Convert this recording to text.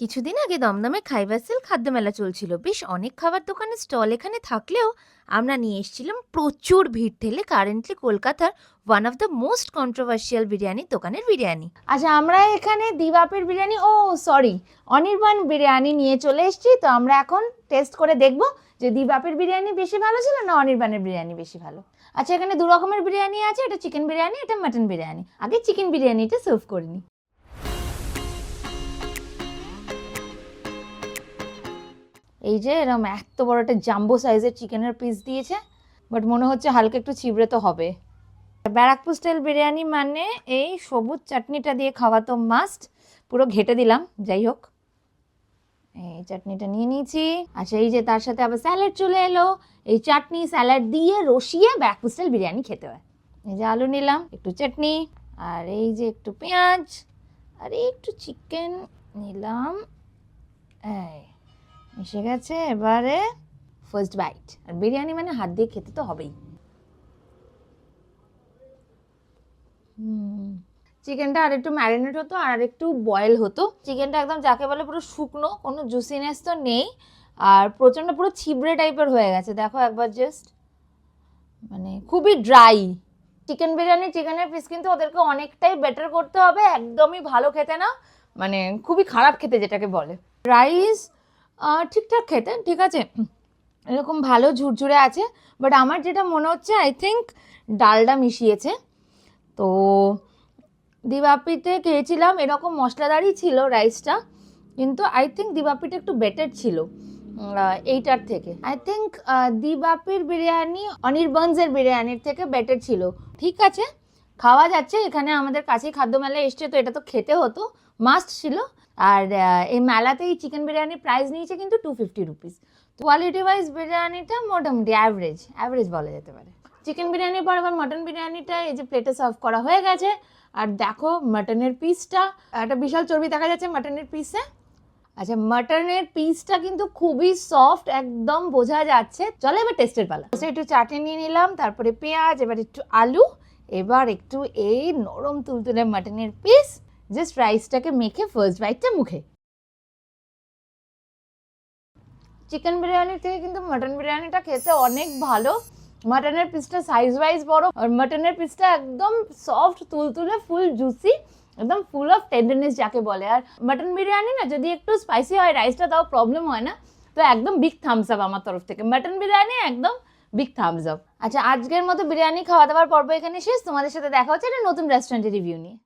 কিছুদিন আগে দমদমে খাইবার সেল খাদ্য মেলা চলছিল। বেশ অনেক খাবার দোকানের স্টল এখানে থাকলেও আমরা নিয়ে এসেছিলাম প্রচুর ভিড় ঠেলে কারেন্টলি কলকাতার one of the most controversial biryani দোকানের বিরিয়ানি। আচ্ছা, আমরা এখানে দিবাপের বিরিয়ানি অনির্বাণ বিরিয়ানি নিয়ে চলে এসেছি। তো আমরা এখন টেস্ট করে দেখব যে দিবাপের বিরিয়ানি বেশি ভালো ছিল না অনির্বাণের বিরিয়ানি বেশি ভালো। আচ্ছা, এখানে দু রকমের বিরিয়ানি আছে, এটা চিকেন বিরিয়ানি, এটা মাটন বিরিয়ানি। আগে চিকেন বিরিয়ানিটা সার্ভ করে নিই। এই যে এরকম এত বড় একটা জাম্বো সাইজের চিকেনের পিস দিয়েছে, বাট মনে হচ্ছে হালকা একটু ছিবড়ে তো হবে। ব্যারাকপুর স্টাইল বিরিয়ানি মানে এই সবুজ চাটনিটা দিয়ে খাওয়া তো মাস্ট। পুরো ঘেটে দিলাম, যাই হোক এই চাটনিটা নিয়ে নিয়েছি। আচ্ছা, এই যে তার সাথে আবার স্যালাড চলে এলো। এই চাটনি স্যালাড দিয়ে রসিয়ে ব্যারাকপুর স্টাইল বিরিয়ানি খেতে হয়। এই যে আলু নিলাম, একটু চাটনি, আর এই যে একটু পেঁয়াজ, আর একটু চিকেন নিলাম। এই এসে গেছে, এবারে ফার্স্ট বাইট। আর বিরিয়ানি মানে হাত দিয়ে খেতে তো হবেই। চিকেনটা আর একটু ম্যারিনেট হতো আর একটু বয়েল হতো। চিকেনটা একদম যাকে বলে পুরো শুকনো, কোনো জুসিনেস তো নেই, আর প্রচণ্ড পুরো ছিবড়ে টাইপের হয়ে গেছে। দেখো একবার জাস্ট, মানে খুবই ড্রাই। চিকেন বিরিয়ানি চিকেনের পিস কিন্তু ওদেরকে অনেকটাই বেটার করতে হবে, একদমই ভালো খেতে না, মানে খুবই খারাপ খেতে যেটাকে বলে। রাইস ঠিকঠাক খেতে, ঠিক আছে, এরকম ভালো ঝুরঝুরে আছে। বাট আমার যেটা মনে হচ্ছে আই থিঙ্ক ডালডা মিশিয়েছে। তো দিবাপিতে খেয়েছিলাম এরকম মশলাদারই ছিল রাইসটা, কিন্তু আই থিঙ্ক দিবাপিটা একটু বেটার ছিল এইটার থেকে। আই থিঙ্ক দিবাপির বিরিয়ানি অনির্বাণের বিরিয়ানির থেকে বেটার ছিল। ঠিক আছে, খাওয়া যাচ্ছে, এখানে আমাদের কাছেই খাদ্য মেলা এসছে তো এটা তো খেতে হতো, মাস্ট ছিল। আর এই মেলাতে এই চিকেন বিরিয়ানির প্রাইস নিয়েছে কিন্তু 250 রুপিস। কোয়ালিটি ওয়াইজ বিরিয়ানিটা মোটামুটি অ্যাভারেজ বলা যেতে পারে। চিকেন বিরিয়ানির পর আবার মাটন বিরিয়ানিটা এই যে প্লেটে সার্ভ করা হয়ে গেছে। আর দেখো মাটনের পিসটা, একটা বিশাল চর্বি দেখা যাচ্ছে মাটনের পিসে। আচ্ছা, মাটনের পিসটা কিন্তু খুবই সফট, একদম বোঝা যাচ্ছে। চলো এবার টেস্টের পালা। একটু চাটনি নিয়ে নিলাম, তারপরে পেঁয়াজ, এবার একটু আলু, এবার একটু এই নরম তুলতুলে মাটনের পিস। জাস্ট রাইসটাকে মেখে ফার্স্ট বাইটটা মুখে। চিকেন বিরিয়ানি থেকে কিন্তু মাটন বিরিয়ানিটা খেতে অনেক ভালো। মাটনের পিসটা সাইজ ওয়াইজ বড়, আর মাটনের পিসটা একদম সফট তুলতুলে, ফুল জুসি, একদম ফুল অফ টেন্ডারনেস যাকে বলে। আর মাটন বিরিয়ানি না যদি একটু স্পাইসি হয় রাইসটা, তাও প্রবলেম হয় না। তো একদম বিগ থামস আপ আমার তরফ থেকে, মাটন বিরিয়ানি একদম বিগ থামস আপ। আচ্ছা, আজকের মতো বিরিয়ানি খাওয়া দাওয়ার পর্ব এখানে শেষ। তোমাদের সাথে দেখা হচ্ছে একটা নতুন রেস্টুরেন্টের রিভিউ নিয়ে।